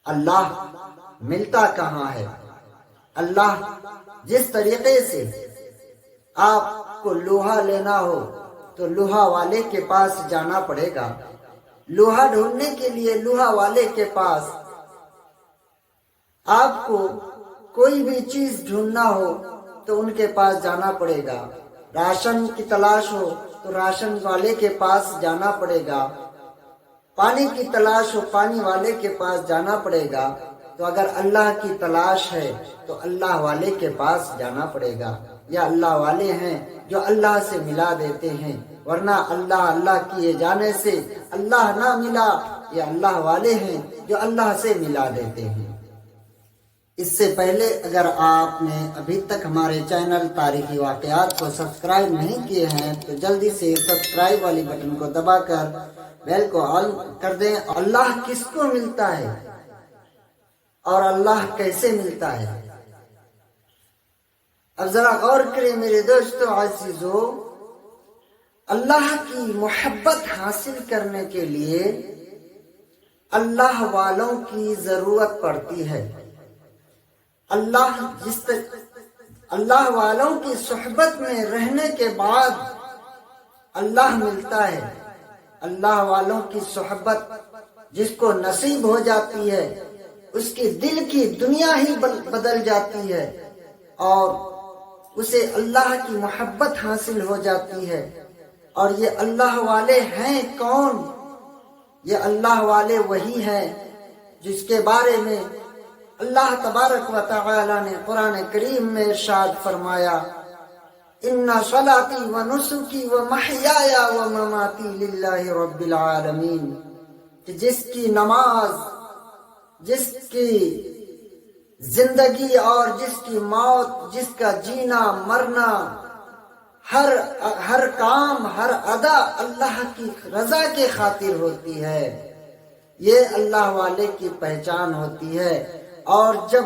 اللہ ملتا کہاں ہے؟ اللہ جس طریقے سے آپ کو لوہا لینا ہو تو لوہا والے کے پاس جانا پڑے گا، لوہا ڈھونڈنے کے لیے لوہا والے کے پاس، آپ کو کوئی بھی چیز ڈھونڈنا ہو تو ان کے پاس جانا پڑے گا، راشن کی تلاش ہو تو راشن والے کے پاس جانا پڑے گا، پانی کی تلاش ہو پانی والے کے پاس جانا پڑے گا۔ تو اگر اللہ کی تلاش ہے تو اللہ والے کے پاس جانا پڑے گا۔ یا اللہ والے ہیں جو اللہ سے ملا دیتے ہیں، ورنہ اللہ کیے جانے سے اللہ نہ ملا۔ یہ اللہ والے ہیں جو اللہ سے ملا دیتے ہیں۔ اس سے پہلے اگر آپ نے ابھی تک ہمارے چینل تاریخی واقعات کو سبسکرائب نہیں کیے ہیں تو جلدی سے سبسکرائب والی بٹن کو دبا کر بیل کو آن کر دیں۔ اللہ کس کو ملتا ہے اور اللہ کیسے ملتا ہے؟ اب ذرا غور کریں میرے دوستو عزیزو، اللہ کی محبت حاصل کرنے کے لیے اللہ والوں کی ضرورت پڑتی ہے۔ اللہ والوں کی صحبت میں رہنے کے بعد اللہ ملتا ہے۔ اللہ والوں کی صحبت جس کو نصیب ہو جاتی ہے اس کی دل کی دنیا ہی بدل جاتی ہے اور اسے اللہ کی محبت حاصل ہو جاتی ہے۔ اور یہ اللہ والے ہیں کون؟ یہ اللہ والے وہی ہیں جس کے بارے میں اللہ تبارک و تعالی نے قرآن کریم میں ارشاد فرمایا، ان صلاتی و نسکی و محیای و مماتی للہ رب العالمین، کہ جس کی نماز، جس کی زندگی اور جس کی موت، جس کا جینا مرنا، ہر کام، ہر ادا اللہ کی رضا کے خاطر ہوتی ہے۔ یہ اللہ والے کی پہچان ہوتی ہے۔ اور جب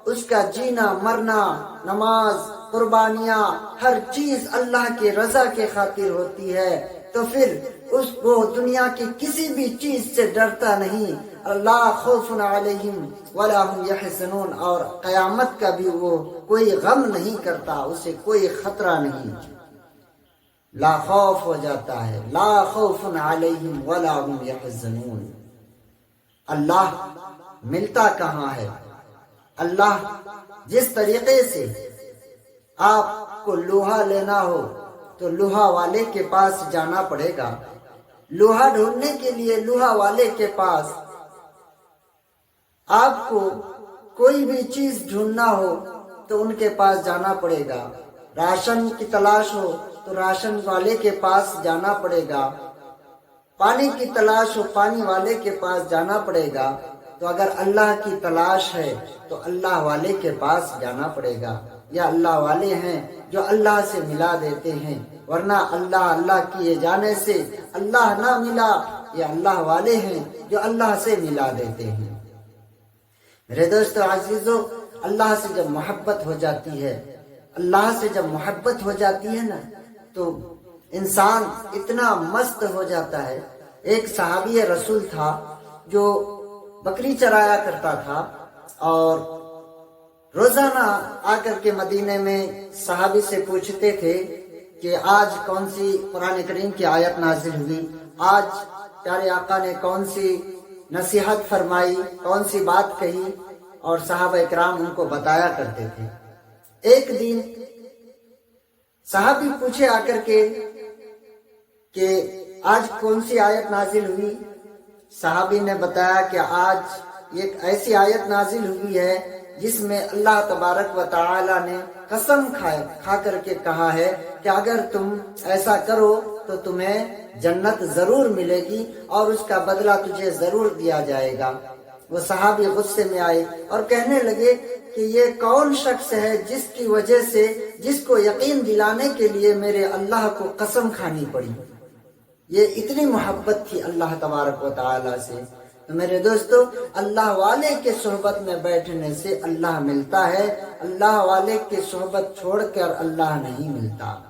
اس کا جینا مرنا، نماز، قربانیاں، ہر چیز اللہ کی رضا کے خاطر ہوتی ہے تو پھر اس کو دنیا کی کسی بھی چیز سے ڈرتا نہیں۔ لا خوف علیہم ولا هم یحزنون، اور قیامت کا بھی وہ کوئی غم نہیں کرتا، اسے کوئی خطرہ نہیں، لا خوف ہو جاتا ہے، لا خوف علیہم ولا هم یحزنون۔ اللہ ملتا کہاں ہے؟ اللہ جس طریقے سے آپ کو لوہا لینا ہو تو لوہا والے کے پاس جانا پڑے گا، لوہا ڈھونڈنے کے لیے لوہا والے کے پاس، آپ کو کوئی بھی چیز ڈھونڈنا ہو تو ان کے پاس جانا پڑے گا، راشن کی تلاش ہو تو راشن والے کے پاس جانا پڑے گا، پانی کی تلاش ہو پانی والے کے پاس جانا پڑے گا۔ تو اگر اللہ کی تلاش ہے تو اللہ والے کے پاس جانا پڑے گا۔ یا اللہ والے ہیں جو اللہ سے ملا دیتے ہیں، ورنہ اللہ کیے جانے سے اللہ نہ ملا۔ یہ اللہ والے ہیں جو اللہ سے ملا دیتے ہیں۔ میرے دوستو عزیزو، اللہ سے جب محبت ہو جاتی ہے، اللہ سے جب محبت ہو جاتی ہے نا تو انسان اتنا مست ہو جاتا ہے۔ ایک صحابی رسول تھا جو بکری چرایا کرتا تھا اور روزانہ آ کر کے مدینے میں صحابی سے پوچھتے تھے کہ آج کون سی قرآن کریم کی آیت نازل ہوئی، آج پیارے آقا نے کون سی نصیحت فرمائی، کون سی بات کہی، اور صحابہ اکرام ان کو بتایا کرتے تھے۔ ایک دن صحابی پوچھے آ کر کے کہ آج کون سی آیت نازل ہوئی؟ صحابی نے بتایا کہ آج ایک ایسی آیت نازل ہوئی ہے جس میں اللہ تبارک و تعالی نے قسم کھا کر کے کہا ہے کہ اگر تم ایسا کرو تو تمہیں جنت ضرور ملے گی اور اس کا بدلہ تجھے ضرور دیا جائے گا۔ وہ صحابی غصے میں آئے اور کہنے لگے کہ یہ کون شخص ہے جس کی وجہ سے، جس کو یقین دلانے کے لیے میرے اللہ کو قسم کھانی پڑی۔ یہ اتنی محبت تھی اللہ تبارک و تعالی سے۔ تو میرے دوستو، اللہ والے کے صحبت میں بیٹھنے سے اللہ ملتا ہے، اللہ والے کی صحبت چھوڑ کر اللہ نہیں ملتا۔